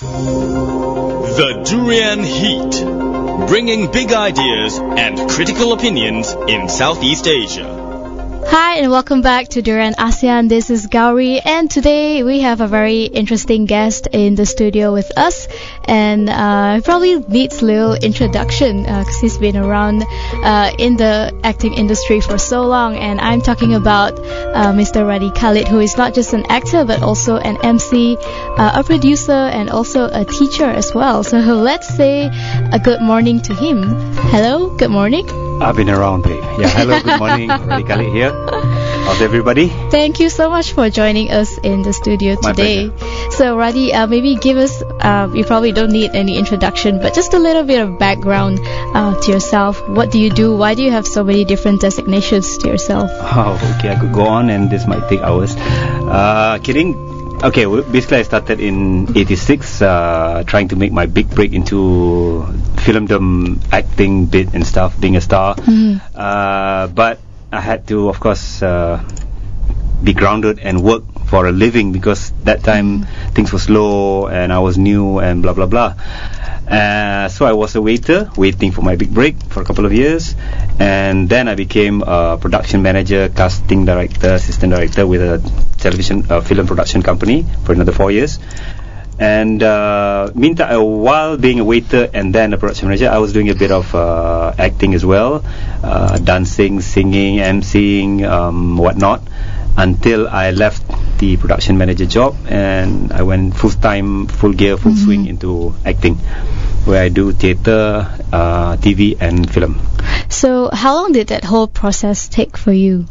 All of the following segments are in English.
The Durian Heat, bringing big ideas and critical opinions in Southeast Asia. Hi and welcome back to DurianASEAN. This is Gowri, and today we have a very interesting guest in the studio with us, and he probably needs a little introduction because he's been around in the acting industry for so long. And I'm talking about Mr. Radhi Khalid, who is not just an actor but also an MC, a producer, and also a teacher as well. So let's say a good morning to him. Hello, good morning. I've been around, babe. Yeah, hello, good morning. Radhi Khalid here. How's everybody? Thank you so much for joining us in the studio today. My pleasure. So, Radhi, maybe give us, you probably don't need any introduction, but just a little bit of background to yourself. What do you do? Why do you have so many different designations to yourself? Oh, okay, I could go on and this might take hours. Kidding. Okay, basically I started in 86, trying to make my big break into filmdom, acting bit and stuff, being a star. But I had to, of course, be grounded and work for a living, because that time things were slow and I was new and blah blah blah. So I was a waiter waiting for my big break for a couple of years, and then I became a production manager, casting director, assistant director with a television film production company for another 4 years. And meantime, while being a waiter and then a production manager, I was doing a bit of acting as well, dancing, singing, emceeing, whatnot, until I left the production manager job and I went full time, full gear, full swing into acting, where I do theatre, TV and film. So how long did that whole process take for you?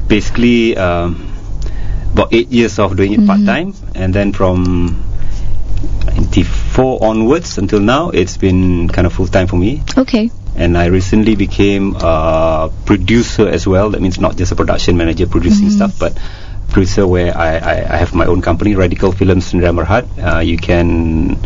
Basically about 8 years of doing it part-time, and then from 94 onwards until now it's been kind of full-time for me. Okay. And I recently became a producer as well. That means not just a production manager producing stuff, but producer, where I have my own company, Radical Films in Ramarhat. You can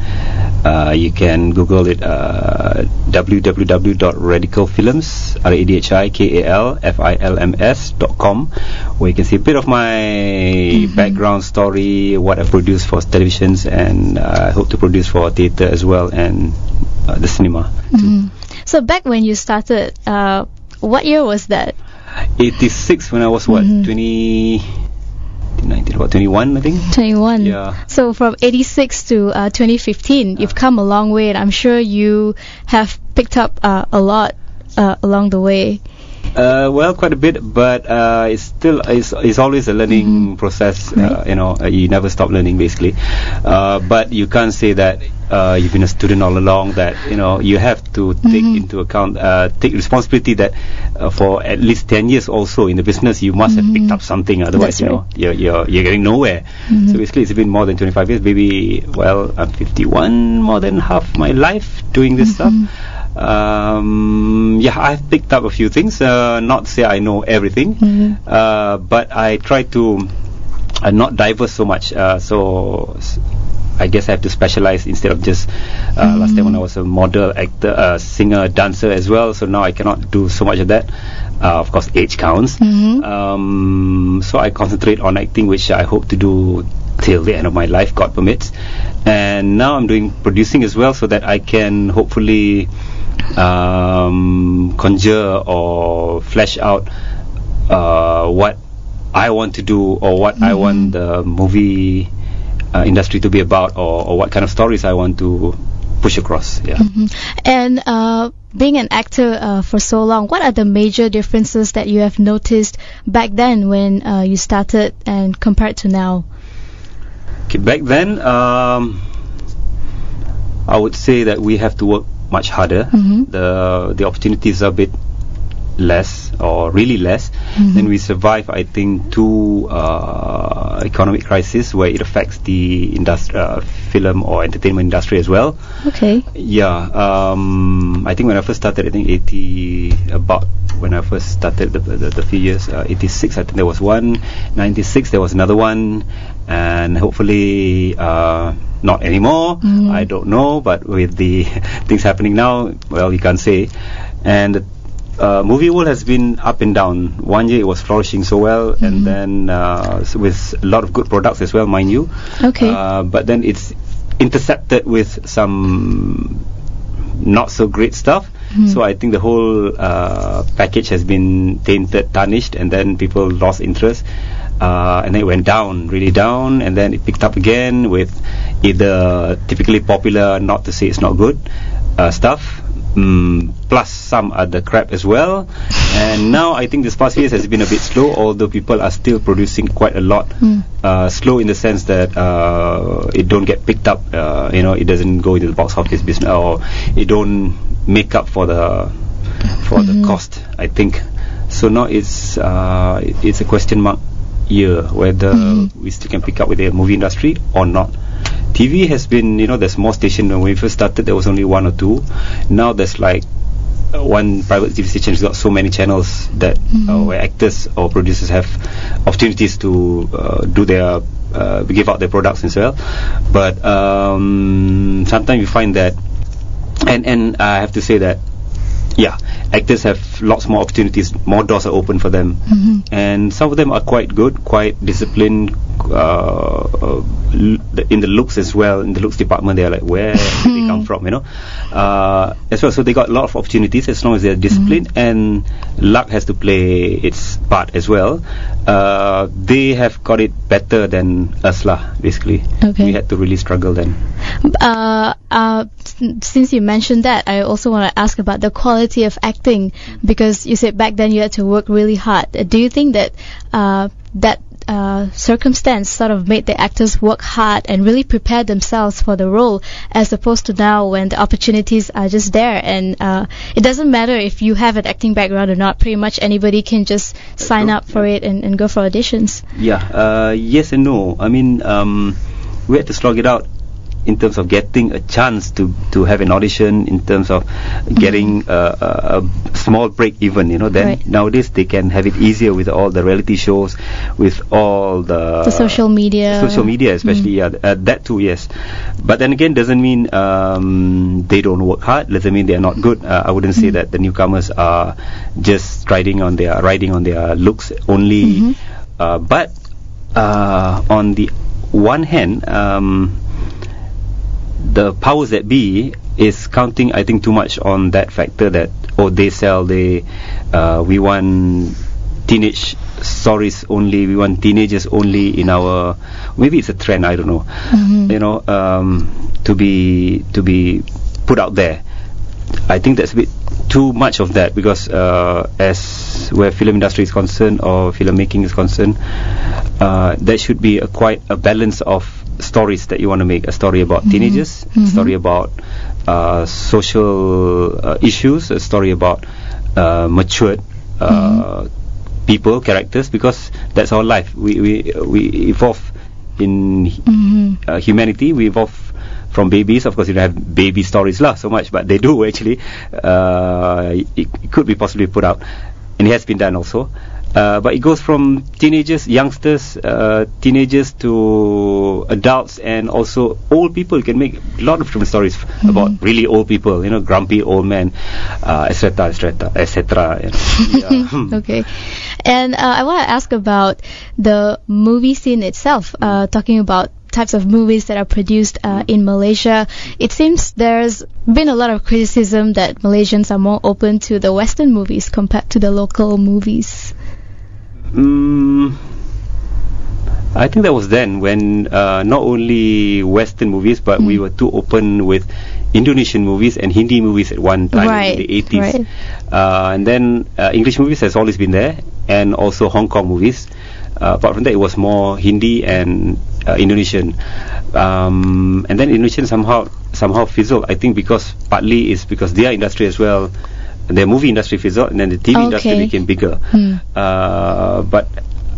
Google it, www.radicalfilms, radhikalfilms.com, where you can see a bit of my background story, what I produced for televisions, and I hope to produce for theatre as well, and the cinema too. So back when you started, what year was that? 86, when I was 21, I think. 21. Yeah. So from 86 to 2015, you've come a long way, and I'm sure you have picked up a lot along the way. Well, quite a bit, but it's always a learning process. Right. You never stop learning, basically. But you can't say that you've been a student all along. That you have to take into account, take responsibility that for at least 10 years also in the business, you must have picked up something. Otherwise, That's right. you're getting nowhere. So basically, it's been more than 25 years. Maybe, well, I'm 51, more than half my life doing this stuff. I've picked up a few things, not to say I know everything, but I try to not diverse so much, so I guess I have to specialize instead of just last time when I was a model, actor, singer, dancer as well, so now I cannot do so much of that. Of course, age counts. So I concentrate on acting, which I hope to do till the end of my life, God permits. And now I'm doing producing as well, so that I can hopefully conjure or flesh out what I want to do, or what I want the movie industry to be about, or what kind of stories I want to push across. And being an actor for so long, what are the major differences that you have noticed back then when you started and compared to now? Okay, back then I would say that we have to work much harder. The opportunities are a bit less, or really less. Then we survive, I think, two economic crises where it affects the film or entertainment industry as well. Okay. I think when I first started, I think when I first started the few years, 86, I think there was one, 96 there was another one, and hopefully not anymore. I don't know, but with the things happening now, well, you can't say. And the movie world has been up and down. One year it was flourishing so well, and then with a lot of good products as well, mind you. Okay. But then it's intercepted with some not so great stuff. So I think the whole package has been tainted, tarnished, and then people lost interest. And then it went down, really down, and then it picked up again with either typically popular, not to say it's not good, stuff, plus some other crap as well. And now I think this past years has been a bit slow, although people are still producing quite a lot. Slow in the sense that it don't get picked up, it doesn't go into the box office business, or it don't make up for the cost, I think. So now it's a question mark year whether we still can pick up with the movie industry or not. TV has been, there's more stations. When we first started, there was only one or two. Now there's like one private TV station has got so many channels that where actors or producers have opportunities to give out their products as well. But sometimes you find that, and I have to say that, actors have lots more opportunities, more doors are open for them, and some of them are quite good, quite disciplined, in the looks as well. In the looks department, they are like, where did they come from, as well. So they got a lot of opportunities as long as they're disciplined, and luck has to play its part as well. They have got it better than us lah, basically. We had to really struggle then. Since you mentioned that, I also want to ask about the quality of acting, because you said back then you had to work really hard. Do you think that that circumstance sort of made the actors work hard and really prepare themselves for the role, as opposed to now when the opportunities are just there, and it doesn't matter if you have an acting background or not, pretty much anybody can just sign up for it and go for auditions? Yes and no. I mean, we had to slog it out in terms of getting a chance to have an audition, in terms of getting a small break even, then nowadays they can have it easier with all the reality shows, with all the social media especially, that too, yes. But then again, doesn't mean they don't work hard, doesn't mean they're not good. I wouldn't say that the newcomers are just riding on their looks only, but on the one hand, the powers that be is counting, I think, too much on that factor that we want teenage stories only, we want teenagers only in our, maybe it's a trend, I don't know, to be put out there. I think that's a bit too much of that, because as where film industry is concerned or filmmaking is concerned, there should be quite a balance of stories that you want to make. A story about teenagers, a story about social issues, a story about matured people, characters, because that's our life. We evolve in humanity. We evolve from babies. Of course, you don't have baby stories so much, but they do actually. It could be possibly put out, and it has been done also. But it goes from teenagers, youngsters, teenagers to adults, and also old people. You can make a lot of different stories about really old people, grumpy old men, etc. Okay. And I want to ask about the movie scene itself, talking about types of movies that are produced in Malaysia. It seems there's been a lot of criticism that Malaysians are more open to the Western movies compared to the local movies. I think that was then when not only Western movies, but we were too open with Indonesian movies and Hindi movies at one time in the 80s. And then English movies has always been there, and also Hong Kong movies. Apart from that, it was more Hindi and Indonesian. And then Indonesian somehow fizzled. I think partly is because their industry as well, the movie industry fizzled, and then the TV industry became bigger. But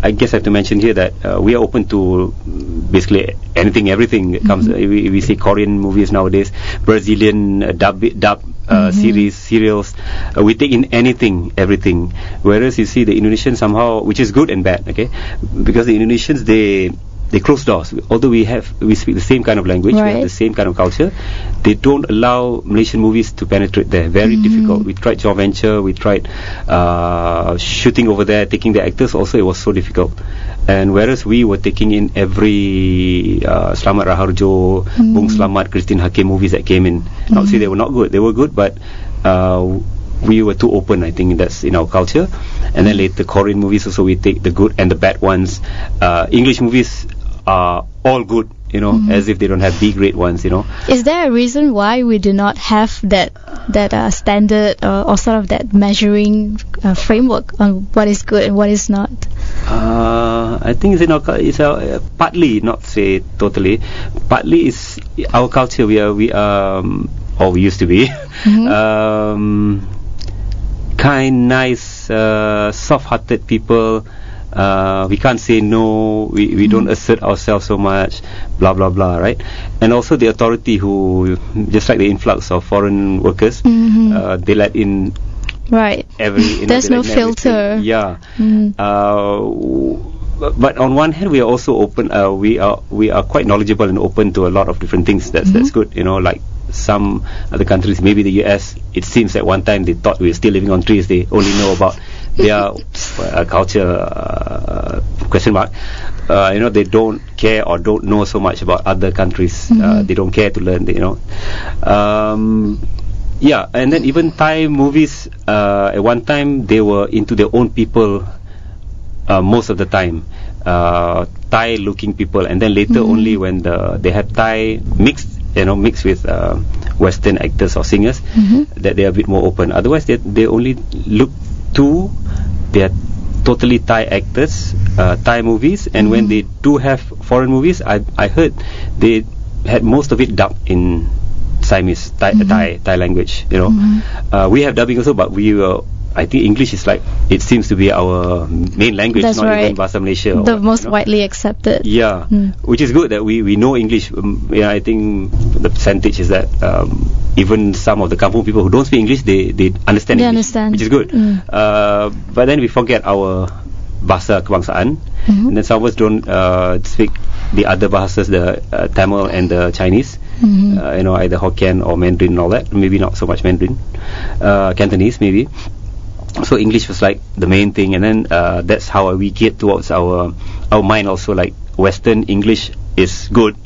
I guess I have to mention here that we are open to basically anything, everything that comes. We see Korean movies nowadays, Brazilian dub series, serials. We take in anything, everything. Whereas you see the Indonesians somehow, which is good and bad, okay? Because the Indonesians, they they close doors. Although we speak the same kind of language, we have the same kind of culture, they don't allow Malaysian movies to penetrate there. Very difficult. We tried joint venture, we tried shooting over there, taking the actors. Also, it was so difficult. And whereas we were taking in every Slamet Raharjo, Bung Slamet, Christine Hakim movies that came in. Not say they were not good. They were good, but we were too open. I think that's in our culture. And then later Korean movies also, we take the good and the bad ones. English movies are all good, as if they don't have B-grade ones, Is there a reason why we do not have that standard or sort of that measuring framework on what is good and what is not? I think it's partly, not say totally, partly is our culture. We are, or we used to be, kind, nice, soft-hearted people. We can't say no, we don't assert ourselves so much, blah blah blah, right? And also the authority, who just like the influx of foreign workers, they let in every, there's no filter. But on one hand, we are also open. We are quite knowledgeable and open to a lot of different things. That's good. Like some other countries, maybe the US, it seems at one time they thought we were still living on trees. They only know about their culture, question mark. They don't care or don't know so much about other countries. They don't care to learn. And then even Thai movies, at one time they were into their own people. Most of the time, Thai-looking people, and then later only when they have Thai mixed with Western actors or singers, that they are a bit more open. Otherwise, they only look to their totally Thai actors, Thai movies, and when they do have foreign movies, I heard they had most of it dubbed in Siamese, Thai language. We have dubbing also, but I think English is it seems to be our main language. That's not right. Even Bahasa Malaysia. The most widely accepted. Yeah, which is good that we know English. I think the percentage is that even some of the kampung people who don't speak English, they understand English, which is good. But then we forget our bahasa kebangsaan, and then some of us don't speak the other bahasas, the Tamil and the Chinese. Either Hokkien or Mandarin and all that. Maybe not so much Mandarin, Cantonese maybe. So English was the main thing, and then that's how we get towards our mind also, Western English is good,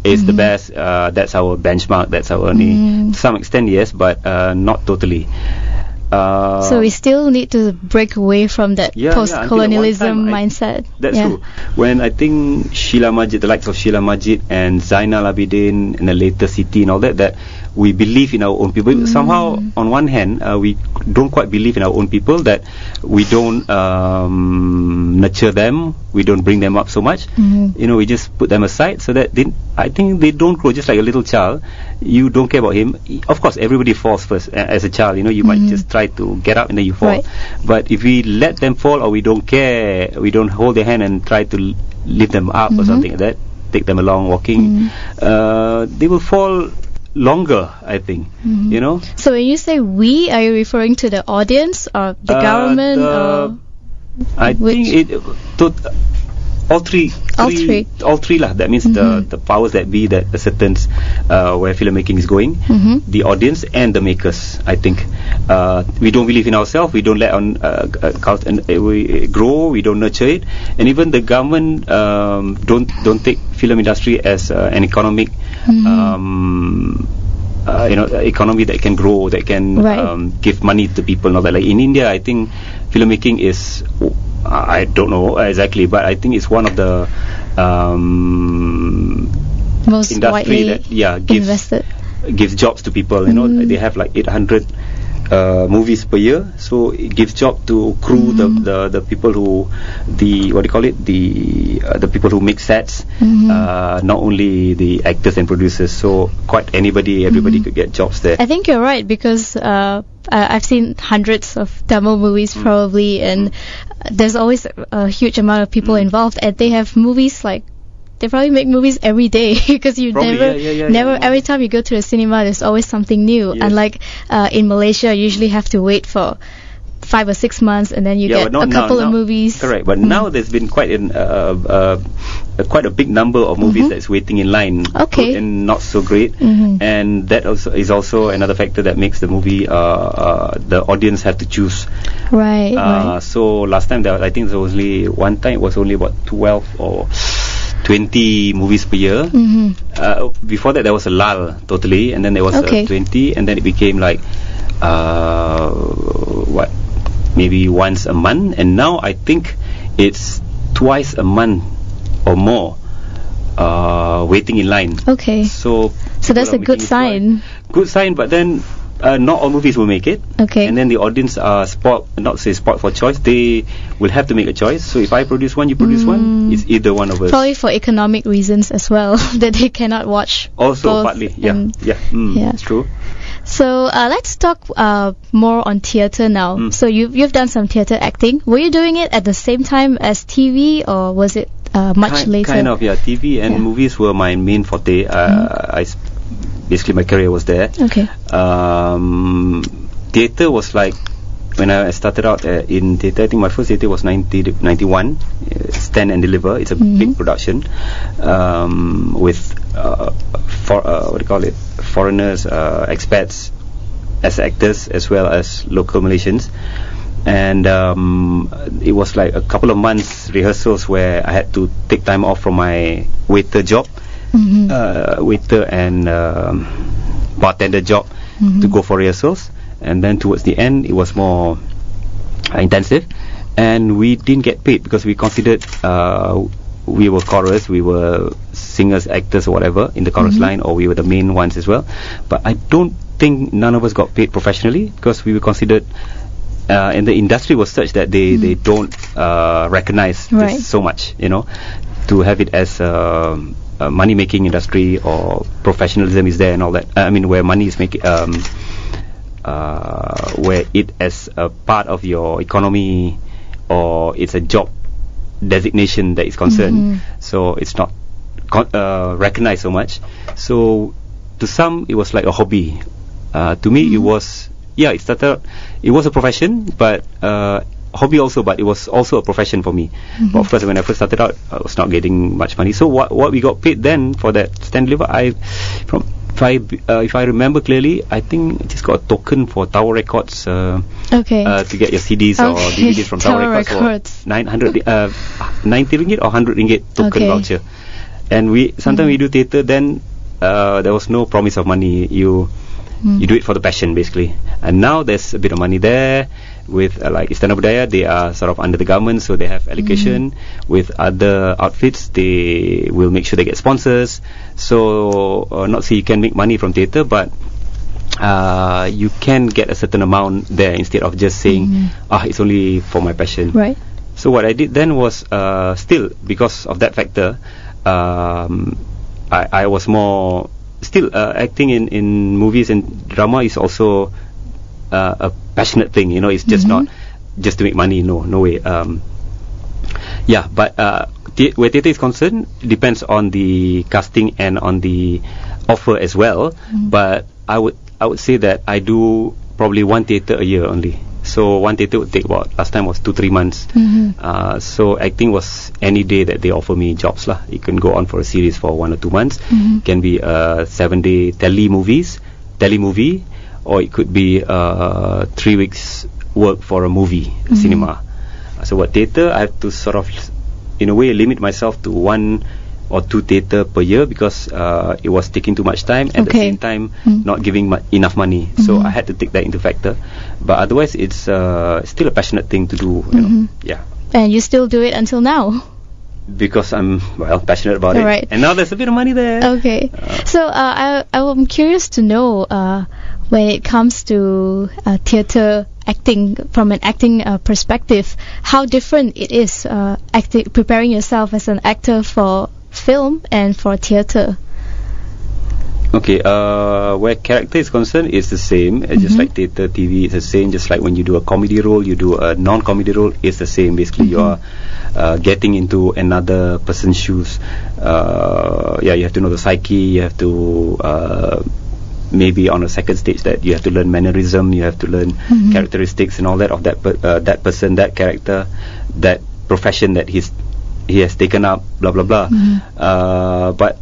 is the best, that's our benchmark, that's our only, to some extent yes, but not totally. So we still need to break away from that post-colonialism mindset. That's true. When I think Sheila Majid, the likes of Sheila Majid and Zainal Abidin and the later Siti and all that we believe in our own people. Somehow, on one hand, we don't quite believe in our own people, that we don't nurture them, we don't bring them up so much. We just put them aside so that I think they don't grow just like a little child. You don't care about him. Of course, everybody falls first as a child. You might just try to get up and then you fall. Right. But if we let them fall, or we don't care, we don't hold their hand and try to lift them up or something like that, take them along walking, they will fall longer, I think. So when you say we, are you referring to the audience or the government? Or I think all three lah. That means the powers that be that ascertains where filmmaking is going, the audience and the makers. I think we don't believe in ourselves. We don't let on we grow. We don't nurture it, and even the government don't take film industry as an economic. Economy that can grow, that can give money to people. Not that in India, I think filmmaking is, I don't know exactly, but I think it's one of the most industry widely that gives jobs to people. They have 800 movies per year, so it gives job to crew, the people who the people who make sets, not only the actors and producers. So quite everybody could get jobs there. I think you're right, because I've seen hundreds of Tamil movies probably, and there's always a huge amount of people involved, and they have movies they probably make movies every day, because you never every time you go to the cinema, there's always something new. Unlike in Malaysia, you usually have to wait for 5 or 6 months, and then you get a couple of movies. Correct, but now there's been quite a big number of movies that's waiting in line. Okay. Good and not so great, and that is also another factor that makes the movie the audience have to choose. Right. So last time I think there was only one time, it was only about 12 or 20 movies per year. Before that there was a lull totally, and then there was 20, and then it became like maybe once a month, and now I think it's twice a month or more waiting in line. Okay. So that's a good sign. Good sign, but then not all movies will make it. Okay. And then the audience are spot for choice. They will have to make a choice. So if I produce one, you produce one. It's either one of us. Probably for economic reasons as well, that they cannot watch. Also both. Partly, yeah. It's true. So let's talk more on theatre now. So you've done some theatre acting. Were you doing it at the same time as TV, or was it much later? Kind of, yeah. TV and movies were my main forte. Basically my career was there. Okay. Theatre was like, when I started out in theatre, I think my first theatre was 1991, Stand and Deliver. It's a big production with foreigners, expats as actors, as well as local Malaysians. And it was like a couple of months rehearsals where I had to take time off from my waiter job, waiter and bartender job, to go for rehearsals. And then towards the end it was more intensive, and we didn't get paid because we considered we were chorus, we were singers, actors or whatever in the chorus line, or we were the main ones as well. But I don't think none of us got paid professionally, because we were considered and the industry was such that they don't recognize this so much, to have it as a money making industry, or professionalism is there and all that. I mean, where money is making where it as a part of your economy, or it's a job designation that is concerned, so it's not recognized so much. So to some it was like a hobby. To me it was, it started, it was a profession, but hobby also, but it was also a profession for me. But of course when I first started out I was not getting much money. So what we got paid then for that Stand Deliver, if I remember clearly, I think I just got a token for Tower Records to get your CDs or DVDs from Tower Records for 90 ringgit or 100 ringgit token voucher. And sometimes we do theatre, then there was no promise of money. You do it for the passion basically. And now there's a bit of money there. With like Spanar Jaya, they are sort of under the government, so they have allocation. With other outfits, they will make sure they get sponsors. So not say you can make money from theatre, but you can get a certain amount there, instead of just saying it's only for my passion. Right. So what I did then was still, because of that factor, I was more still acting in movies and drama is also a passionate thing, it's just not just to make money, no way. But where theatre is concerned, depends on the casting and on the offer as well. But I would say that I do probably one theatre a year only. So one theatre would take about, last time was 2-3 months. So acting was any day that they offer me jobs lah. It can go on for a series for 1 or 2 months. Can be a 7-day telemovie, or it could be 3 weeks work for a movie, cinema. So what theatre, I have to sort of, in a way, limit myself to 1 or 2 theatre per year, because it was taking too much time, at the same time not giving enough money. So I had to take that into factor. But otherwise it's still a passionate thing to do, And you still do it until now? Because I'm passionate about it. Right. And now there's a bit of money there. Okay. So I'm curious to know, when it comes to theatre acting, from an acting perspective, how different it is preparing yourself as an actor for film and for theatre. Okay, where character is concerned, it's the same. Just like theatre, TV, it's the same. Just like when you do a comedy role, you do a non-comedy role, it's the same. Basically, you are getting into another person's shoes. You have to know the psyche. You have to maybe on a second stage that you have to learn mannerism, you have to learn characteristics and all that of that person, that character, that profession that he has taken up, blah blah blah. But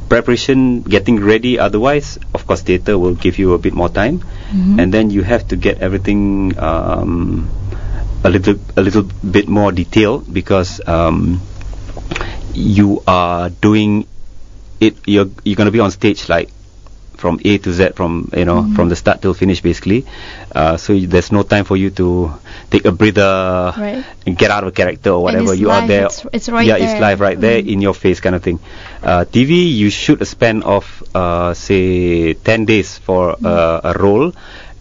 preparation, getting ready, otherwise, of course, theatre will give you a bit more time, and then you have to get everything a little bit more detailed, because you are doing it. You're going to be on stage like from A to Z, from from the start till finish, basically. So there's no time for you to take a breather and get out of character or whatever. You live, are there. It's right there. It's live right there in your face, kind of thing. TV, you shoot a span of say 10 days for a role,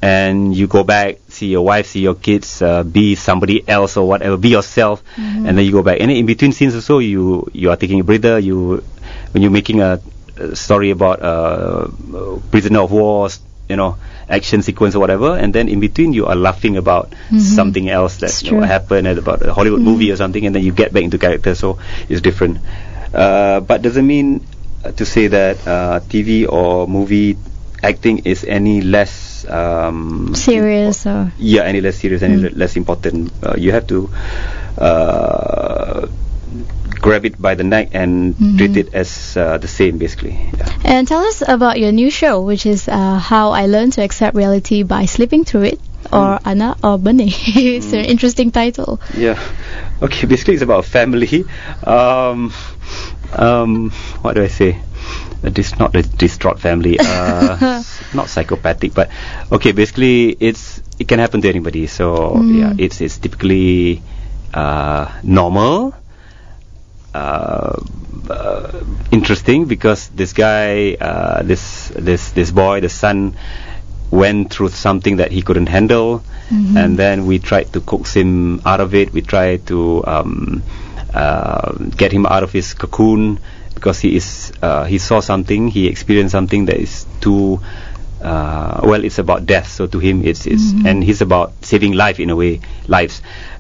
and you go back, see your wife, see your kids, be somebody else or whatever, be yourself, and then you go back. And in between scenes also, you are taking a breather. When you're making a story about prisoner of war, action sequence or whatever, and then in between you are laughing about something else that happened, about a Hollywood movie or something, and then you get back into character. So it's different. But doesn't mean to say that TV or movie acting is any less serious, or any less serious, any less important. You have to grab it by the neck and treat it as the same, basically. And tell us about your new show, which is How I Learned to Accept Reality by Sleeping Through It, or Ana or Bene. It's an interesting title. Okay, basically it's about family. What do I say? It's not a distraught family, not psychopathic, but okay, basically it can happen to anybody. So it's typically normal, interesting, because this guy, this boy, the son, went through something that he couldn't handle, and then we tried to coax him out of it. We tried to get him out of his cocoon, because he saw something, he experienced something that is too it's about death. So to him it's and he's about saving lives,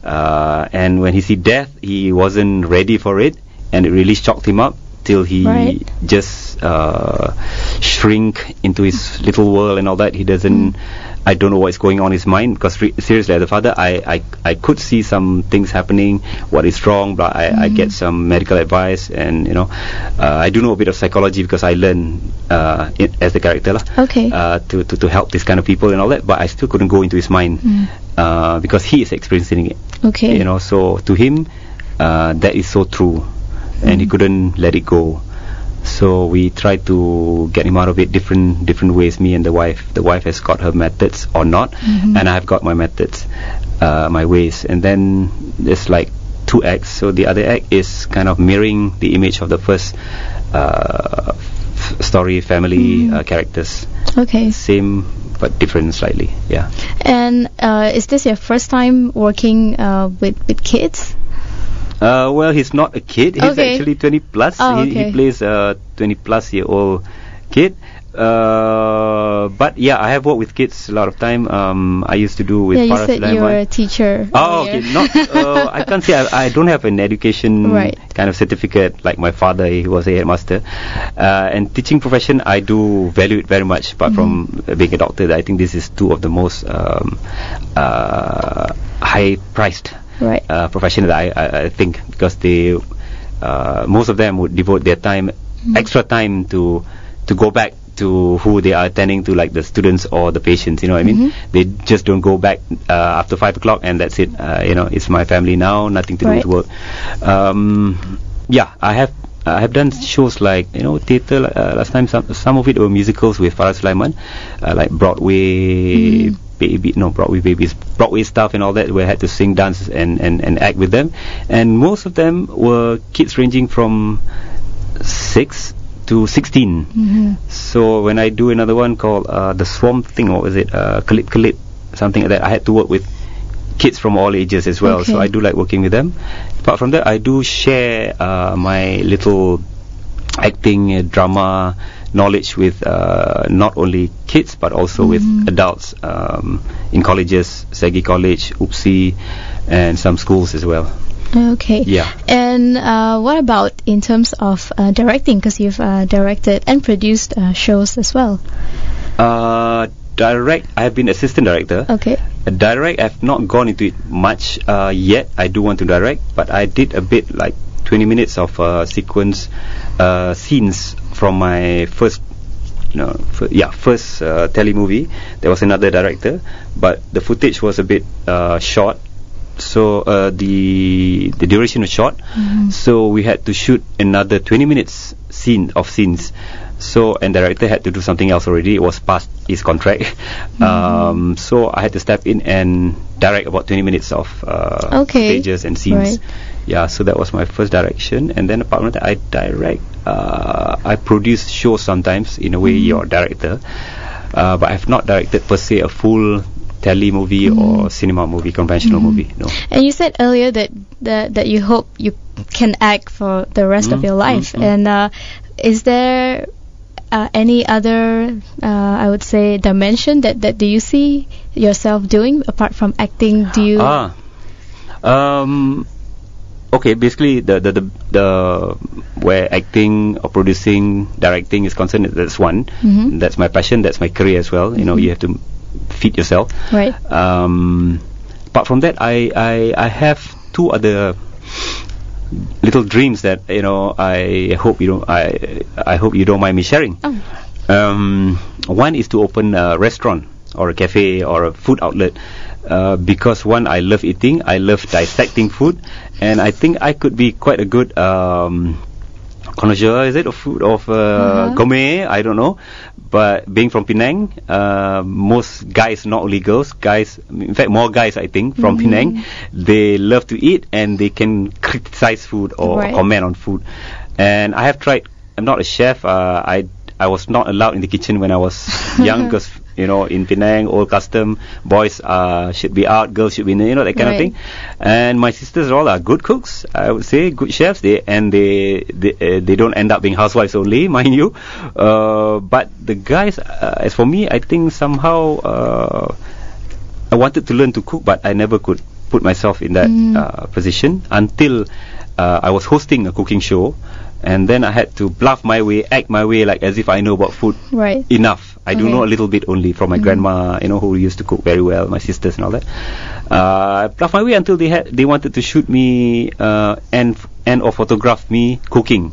and when he see death, he wasn't ready for it, and it really shocked him up till he just shrink into his little world and all that. He doesn't I don't know what's going on in his mind, because seriously, as a father, I could see some things happening, what is wrong, but I get some medical advice, and I do know a bit of psychology, because I learned as the character to help this kind of people and all that, but I still couldn't go into his mind because he is experiencing it. So to him, that is so true, and he couldn't let it go. So we try to get him out of it different ways, me and the wife. The wife has got her methods or not, and I've got my methods, my ways. And then there's like 2 acts. So the other act is kind of mirroring the image of the first story, family characters. Same but different slightly, And is this your first time working with kids? Well, he's not a kid. He's actually 20 plus. He plays a 20 plus year old kid. But I have worked with kids a lot of time. I used to do with you said you were a teacher. Not I can't say I don't have an education kind of certificate like my father. He was a headmaster, and teaching profession, I do value it very much. But from being a doctor, I think this is 2 of the most high priced profession that I think, because they most of them would devote their time, extra time to go back to who they are attending to, like the students or the patients. You know what I mean? They just don't go back after 5 o'clock and that's it. It's my family now, nothing to do with work. I have done shows like theatre last time. Some of it were musicals with Farah Sulaiman, like Broadway. Broadway stuff and all that, where I had to sing, dance and act with them, and most of them were kids ranging from 6 to 16. So when I do another one called The Swamp Thing, what was it, Kalip, something like that, I had to work with kids from all ages as well. So I do like working with them. Apart from that, I do share my little acting drama knowledge with not only kids but also with adults in colleges, Segi College, UPSI, and some schools as well. Okay. Yeah. And what about in terms of directing? Because you've directed and produced shows as well. Direct, I have been assistant director. Okay. Direct, I've not gone into it much yet. I do want to direct, but I did a bit, like 20 minutes of sequence scenes from my first tele movie. There was another director, but the footage was a bit short, so the duration was short. So we had to shoot another 20 minutes scenes. So, and director had to do something else already. It was past his contract. So I had to step in and direct about 20 minutes of stages and scenes. Right. Yeah, so that was my first direction. And then apart from that, I direct, I produce shows sometimes, in a way you're a director. But I've not directed per se a full tele movie or cinema movie, conventional movie. No. And you said earlier that you hope you can act for the rest of your life. And is there any other, I would say, dimension that do you see yourself doing apart from acting? Do you? Okay, basically the where acting or producing, directing is concerned, that's one. That's my passion. That's my career as well. You know, you have to feed yourself. Right. Apart from that, I have two other little dreams that, you know, I hope you don't mind me sharing. One is to open a restaurant or a cafe or a food outlet, because one, I love eating, I love dissecting food, and I think I could be quite a good connoisseur, is it, of food, of gourmet, I don't know. But being from Penang, most guys, not only girls, guys, in fact more guys I think from Penang, they love to eat and they can criticize food or comment on food. And I have tried. I'm not a chef. I was not allowed in the kitchen when I was young, because, you know, in Penang, old custom, boys should be out, girls should be in, you know, that kind of thing. And my sisters all are good cooks, I would say, good chefs. They don't end up being housewives only, mind you. But the guys, as for me, I think somehow I wanted to learn to cook, but I never could put myself in that position until I was hosting a cooking show. And then I had to bluff my way, act my way, like as if I know about food enough. I do know a little bit only from my grandma, you know, who used to cook very well, my sisters and all that. I bluffed my way until they wanted to shoot me and or photograph me cooking.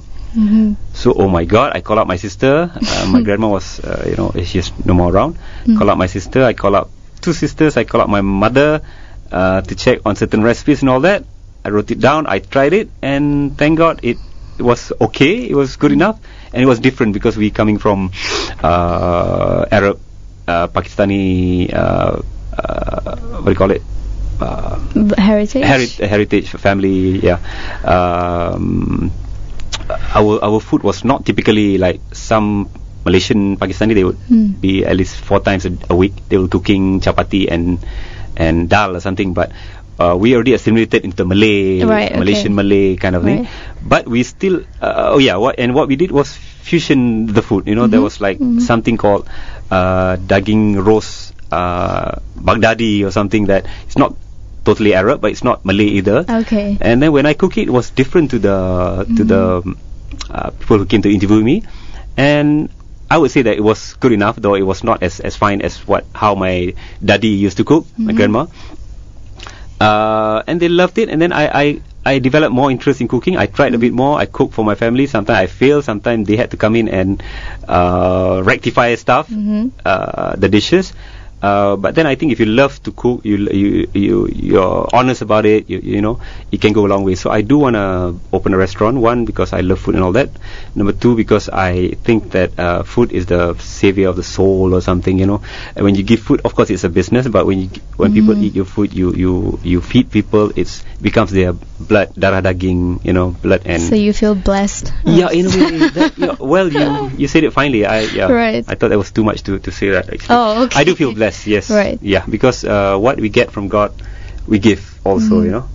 So, oh my God, I call up my sister. My grandma was, you know, she's no more around. Call up my sister. I call up two sisters. I call up my mother to check on certain recipes and all that. I wrote it down. I tried it, and thank God it was okay. It was good enough, and it was different because we coming from Arab, Pakistani, what do you call it? Heritage family. Yeah. Our food was not typically like some Malaysian, Pakistani. They would be at least 4 times a week. They were cooking chapati and dal or something, but we already assimilated into Malay, Malaysian Malay kind of thing. But we still, what we did was fusion the food. You know, there was like something called daging roast Baghdadi or something that it's not totally Arab, but it's not Malay either. Okay. And then when I cook it, was different to the people who came to interview me, and I would say that it was good enough, though it was not as fine as how my daddy used to cook, my grandma. And they loved it, and then I developed more interest in cooking. I tried a bit more. I cooked for my family. Sometimes I failed. Sometimes they had to come in and rectify stuff, the dishes. But then I think if you love to cook, you're honest about it, you know, it can go a long way. So I do want to open a restaurant. One, because I love food and all that. Number two, because I think that food is the savior of the soul or something, you know. And when you give food, of course it's a business, but when people eat your food, you feed people, it becomes their blood, darah daging, you know, blood. And so you feel blessed. Yeah, in a way. Well, you said it finally. I thought that was too much to say that, actually. Oh, okay. I do feel blessed. Yes. Right. Yeah, because what we get from God, we give also, you know.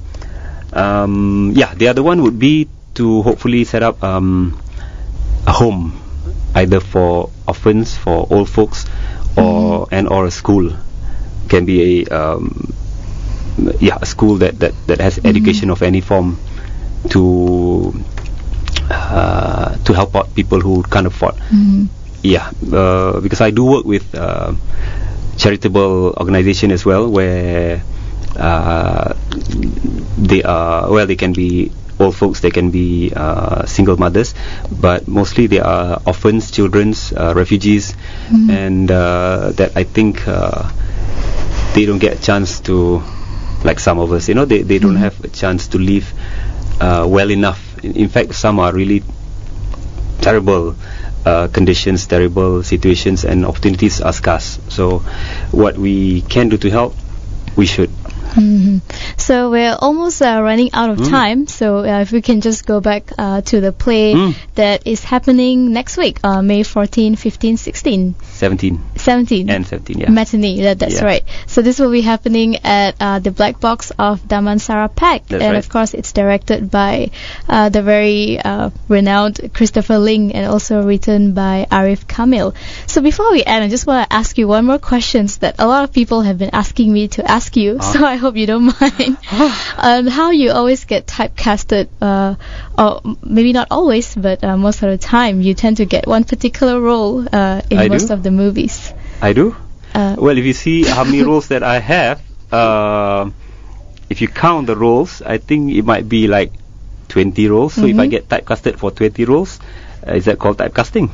The other one would be to hopefully set up a home, either for orphans, for old folks, or a school. Can be a a school that has education of any form to help out people who can't afford. Because I do work with charitable organization as well, where they can be old folks, they can be single mothers, but mostly they are orphans, children's, refugees, and that I think they don't get a chance to, like some of us, they don't have a chance to live well enough. In fact, some are really terrible conditions, terrible situations, and opportunities are scarce. So what we can do to help, we should. So we're almost running out of time, so if we can just go back to the play that is happening next week, May 14, 15, 16 17 and 17, yeah, matinee, that's right. So this will be happening at the Black Box of Damansara Pack, and right. Of course it's directed by the very renowned Christopher Ling, and also written by Arif Kamil. So before we end, I just want to ask you one more question that a lot of people have been asking me to ask you, so I hope you don't mind. How you always get typecasted, or maybe not always, but most of the time you tend to get one particular role in most of the movies. I do? Well, if you see how many roles that I have, if you count the roles, I think it might be like 20 roles. So if I get typecasted for 20 roles, is that called typecasting?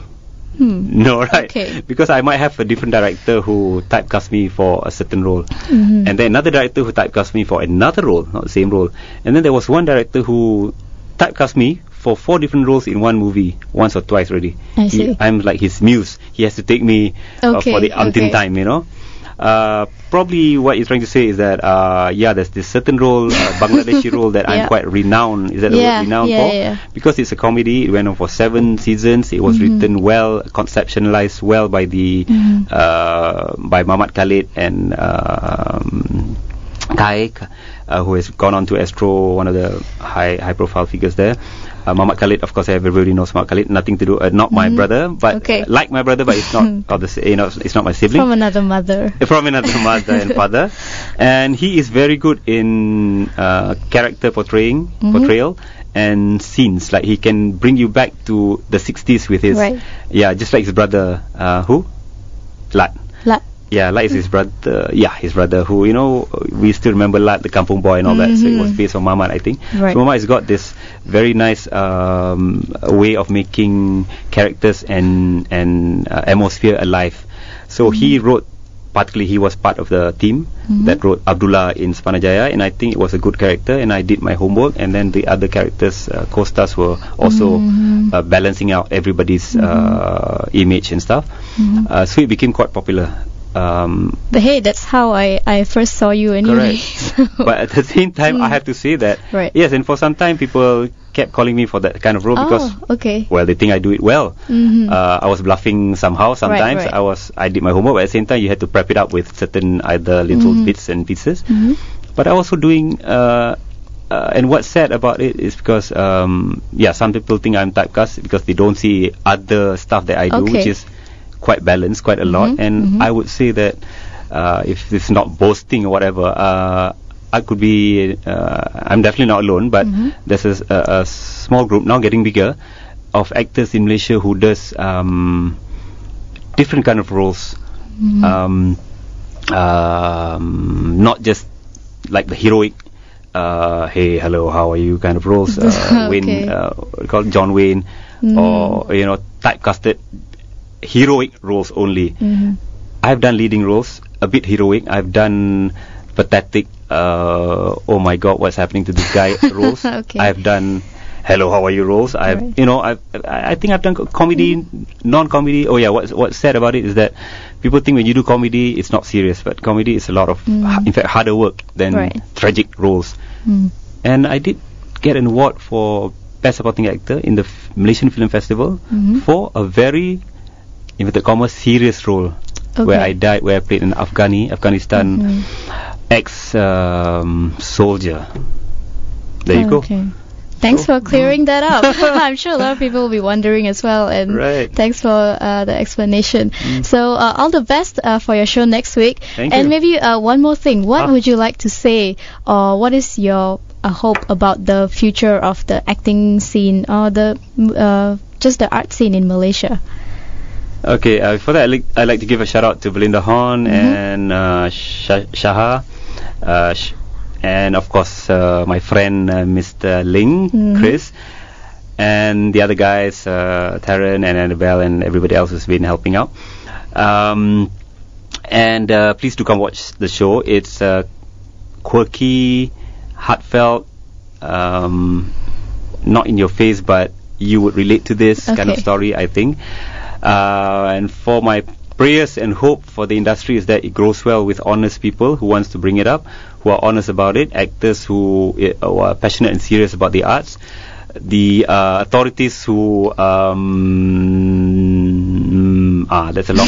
No, right? Okay. Because I might have a different director who typecast me for a certain role, and then another director who typecast me for another role, not the same role. And then there was one director who typecast me for 4 different roles in one movie, once or twice already. I see. I'm like his muse. He has to take me for the umpteenth time, Probably what you're trying to say is that there's this certain role, Bangladeshi role that I'm quite renowned. Is that the word renowned for? Yeah. Because it's a comedy. It went on for 7 seasons. It was written well, conceptualized well by the by Radhi Khalid and Kaik, who has gone on to Astro, one of the high profile figures there. Radhi Khalid, of course, everybody knows Radhi Khalid. Nothing to do, not my brother, but like my brother, but it's not it's not my sibling. From another mother. From another mother and father, and he is very good in character portrayal and scenes. Like he can bring you back to the 60s with his just like his brother, who Lat. Yeah, like his brother. Yeah, his brother. Who we still remember Lat, the Kampung Boy, and all that. So it was based on Mamat, I think. Right. So Mamat has got this very nice way of making characters and atmosphere alive. So he wrote. Particularly, he was part of the team that wrote Abdullah in Spanar Jaya, and I think it was a good character. And I did my homework, and then the other characters, co-stars, were also balancing out everybody's image and stuff. So it became quite popular. But hey, that's how I first saw you anyway. So. But at the same time, I have to say that yes, and for some time people kept calling me for that kind of role because they think I do it well. I was bluffing somehow sometimes. I did my homework, but at the same time you had to prep it up with certain either little bits and pieces. But I also doing and what's sad about it is because some people think I'm typecast because they don't see other stuff that I do, which is quite balanced, quite a lot. And I would say that if it's not boasting or whatever, I could be I'm definitely not alone, but there's a small group now getting bigger of actors in Malaysia who does different kind of roles, not just like the heroic hey, hello, how are you kind of roles, Wayne, called John Wayne, or typecasted heroic roles only. I've done leading roles, a bit heroic. I've done pathetic, oh my god, what's happening to this guy roles. I've done hello, how are you roles. I think I've done comedy, non-comedy. What's sad about it is that people think when you do comedy it's not serious, but comedy is a lot of in fact harder work than tragic roles. And I did get an award for Best Supporting Actor in the Malaysian Film Festival for a very inverted commas serious role where I played an Afghanistan ex soldier. There you go. Thanks for clearing that up. I'm sure a lot of people will be wondering as well, and thanks for the explanation. So all the best for your show next week. Thank and you. maybe one more thing. What would you like to say, or what is your hope about the future of the acting scene, or the just the art scene in Malaysia? Okay, for that I'd like to give a shout out to Belinda Horn and Shaha, and of course my friend Mr. Ling, Chris, and the other guys, Taryn and Annabelle and everybody else who's been helping out. And please do come watch the show. It's quirky, heartfelt, not in your face, but you would relate to this kind of story, I think. And for my prayers and hope for the industry is that it grows well with honest people who wants to bring it up, who are honest about it, actors who are passionate and serious about the arts, the authorities who that's a long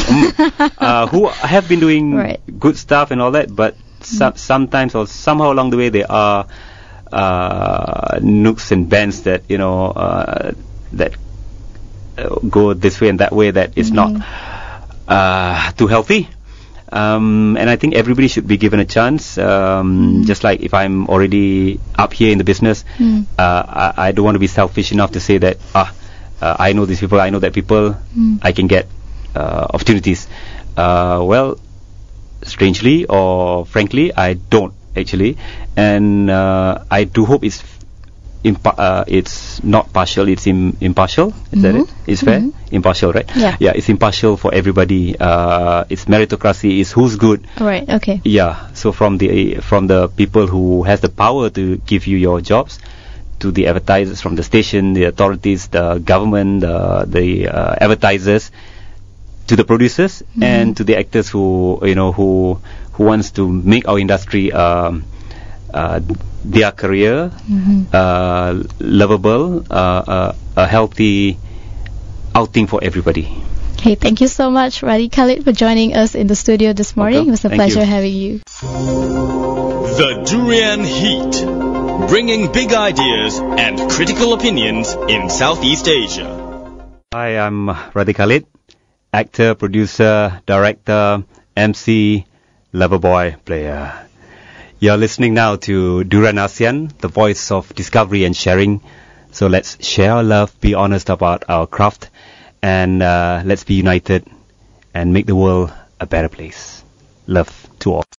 who have been doing good stuff and all that, but sometimes or somehow along the way there are nooks and bends that that go this way and that way that is not too healthy. And I think everybody should be given a chance. Just like if I'm already up here in the business, I don't want to be selfish enough to say that I know these people, I know that people, I can get opportunities. Well, strangely or frankly, I don't actually, and I do hope it's not partial, it's impartial. Is that it? It's fair? Impartial, right? Yeah, it's impartial for everybody. It's meritocracy, it's who's good. Right, okay. Yeah, so from the people who has the power to give you your jobs, to the advertisers from the station, the authorities, the government, the advertisers, to the producers, and to the actors who wants to make our industry their career lovable, a healthy outing for everybody. Hey, thank you so much, Radhi Khalid, for joining us in the studio this morning. It was a pleasure having you. The Durian Heat, bringing big ideas and critical opinions in Southeast Asia. Hi, I'm Radhi Khalid, actor, producer, director, MC, lover boy, player. You're listening now to DurianASEAN, the voice of discovery and sharing. So let's share our love, be honest about our craft, and let's be united and make the world a better place. Love to all.